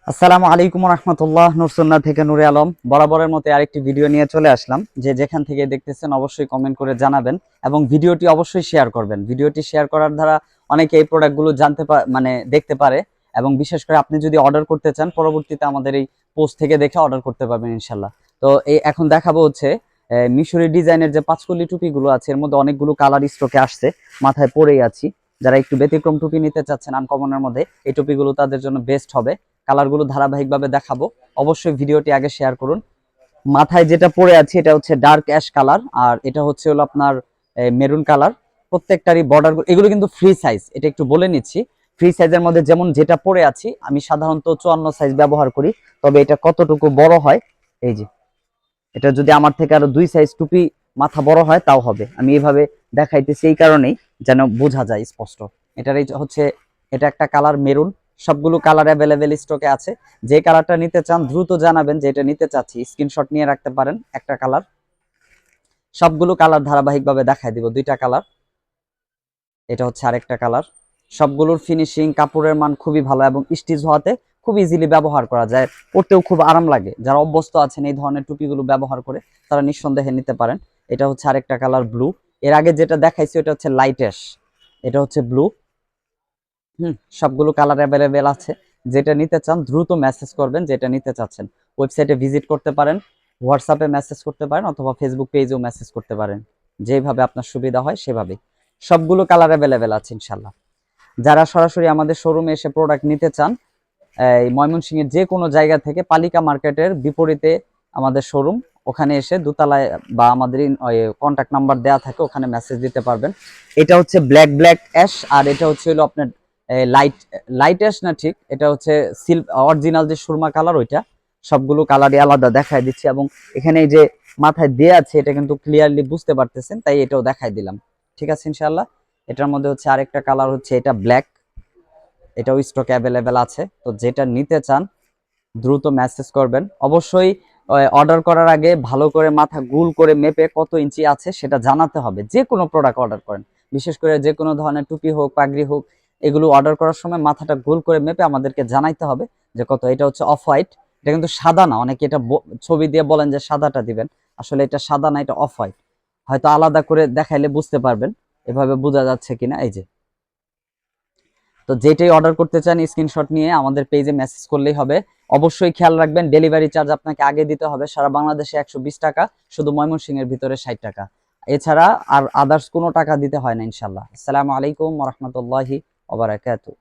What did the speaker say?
আসসালামু আলাইকুম রহমতুল্লাহ। নুরসুন্না থেকে নূরে আলম বরাবরের মতো আরেকটি ভিডিও নিয়ে চলে আসলাম। যে যেখান থেকে দেখতেছেন অবশ্যই কমেন্ট করে জানাবেন এবং ভিডিওটি অবশ্যই শেয়ার করবেন। ভিডিওটি শেয়ার করার দ্বারা অনেকে এই প্রোডাক্টগুলো মানে দেখতে পারে এবং বিশেষ করে আপনি যদি অর্ডার করতে চান পরবর্তীতে আমাদের এই পোস্ট থেকে দেখে অর্ডার করতে পারবেন ইনশাল্লাহ। তো এই এখন দেখাবো হচ্ছে মিশরি ডিজাইনের যে পাঁচকলি টুপিগুলো আছে, এর মধ্যে অনেকগুলো কালার স্টকে আসছে। মাথায় পরেই আছি, যারা একটু ব্যতিক্রম টুপি নিতে চাচ্ছেন আনকমনের মধ্যে, এই টুপিগুলো তাদের জন্য বেস্ট হবে। কালারগুলো ধারাবাহিকভাবে দেখাবো, অবশ্যই ভিডিওটি আগে শেয়ার করুন। মাথায় যেটা পরে আছে এটা হচ্ছে ডার্ক অ্যাশ কালার, আর এটা হচ্ছে হলো আপনার মেরুন কালার। প্রত্যেকটারই বর্ডার, এগুলো কিন্তু ফ্রি সাইজ, এটা একটু বলে নিচ্ছি। ফ্রি সাইজের মধ্যে যেমন যেটা পরে আছি আমি সাধারণত 54 সাইজ ব্যবহার করি, তবে এটা কতটুকু বড় হয় এই যে, এটা যদি আমার থেকে আরো 2 সাইজ টুপি মাথা বড় হয় তাও হবে। আমি এইভাবে দেখাইতেছি এই কারণেই যেন বোঝা যায় স্পষ্ট। এটার এই হচ্ছে, এটা একটা কালার মেরুন। সবগুলো কালার অ্যাভেলেবেল স্টকে আছে। যে কালারটা নিতে চান দ্রুত জানাবেন যে এটা নিতে চাচ্ছি, স্ক্রিনশট নিয়ে রাখতে পারেন। একটা কালার, সবগুলো কালার ধারাবাহিকভাবে দেখাই দিব। দুইটা কালার, এটা হচ্ছে আরেকটা কালার। সবগুলোর ফিনিশিং, কাপড়ের মান খুবই ভালো এবং স্টিচ হওয়াতে খুব ইজিলি ব্যবহার করা যায়, পরতেও খুব আরাম লাগে। যারা অভ্যস্ত আছেন এই ধরনের টুপিগুলো ব্যবহার করে তারা নিঃসন্দেহে নিতে পারেন। এটা হচ্ছে আরেকটা কালার ব্লু। এর আগে যেটা দেখাইছি ওটা হচ্ছে লাইট অ্যাশ, এটা হচ্ছে ব্লু। সবগুলো কালার অ্যাভেলেবেল আছে। যেটা নিতে চান দ্রুত মেসেজ করবেন, যেটা নিতে চাচ্ছেন। ওয়েবসাইটে ভিজিট করতে পারেন, হোয়াটসঅ্যাপে মেসেজ করতে পারেন, অথবা ফেসবুক পেজেও মেসেজ করতে পারেন। যেভাবে আপনার সুবিধা হয় সেভাবেই। সবগুলো কালার অ্যাভেলেবেল আছে ইনশাল্লাহ। যারা সরাসরি আমাদের শোরুমে এসে প্রোডাক্ট নিতে চান, এই ময়মনসিংহের যে কোনো জায়গা থেকে, পালিকা মার্কেটের বিপরীতে আমাদের শোরুম, ওখানে এসে দোতলায় বা আমাদের কন্ট্যাক্ট নাম্বার দেওয়া থাকে, ওখানে মেসেজ দিতে পারবেন। এটা হচ্ছে ব্ল্যাক অ্যাশ, আর এটা হচ্ছে হলো আপনার লাইট লাইট অ্যাশ না, ঠিক এটা হচ্ছে অরিজিনাল যে সুরমা কালার ওইটা। সবগুলো কালারই আলাদা দেখাই দিচ্ছি, এবং এখানে এই যে মাথায় দেয়া আছে এটা কিন্তু ক্লিয়ারলি বুঝতে পারতেছেন, তাই এটাও দেখাই দিলাম। ঠিক আছে ইনশাআল্লাহ। এটার মধ্যে হচ্ছে আরেকটা কালার হচ্ছে এটা ব্ল্যাক, এটাও স্টকে অ্যাভেলেবেল আছে। তো যেটা নিতে চান দ্রুত মেসেজ করবেন। অবশ্যই অর্ডার করার আগে ভালো করে মাথা গুল করে মেপে কত ইঞ্চি আছে সেটা জানাতে হবে, যে কোনো প্রোডাক্ট অর্ডার করেন। বিশেষ করে যে কোনো ধরনের টুপি হোক, পাগড়ি হোক, এগুলো অর্ডার করার সময় মাথাটা গোল করে মেপে আমাদেরকে জানাইতে হবে যে কত। এটা হচ্ছে অফ হোয়াইট, এটা কিন্তু সাদা না। অনেকে এটা ছবি দিয়ে বলেন যে সাদাটা দিবেন, আসলে এটা সাদা না, এটা অফ হোয়াইট। হয়তো আলাদা করে দেখাইলে বুঝতে পারবেন এভাবে বোঝা যাচ্ছে কিনা। এই যে, তো যেটাই অর্ডার করতে চান স্ক্রিনশট নিয়ে আমাদের পেজে মেসেজ করলেই হবে। অবশ্যই খেয়াল রাখবেন ডেলিভারি চার্জ আপনাকে আগে দিতে হবে। সারা বাংলাদেশে 120 টাকা, শুধু ময়মনসিংহের ভিতরে 60 টাকা। এছাড়া আর আদার্স কোনো টাকা দিতে হয় না ইনশাল্লাহ। আসসালামু আলাইকুম ওয়া রাহমাতুল্লাহি ওয়া বারাকাতুহু।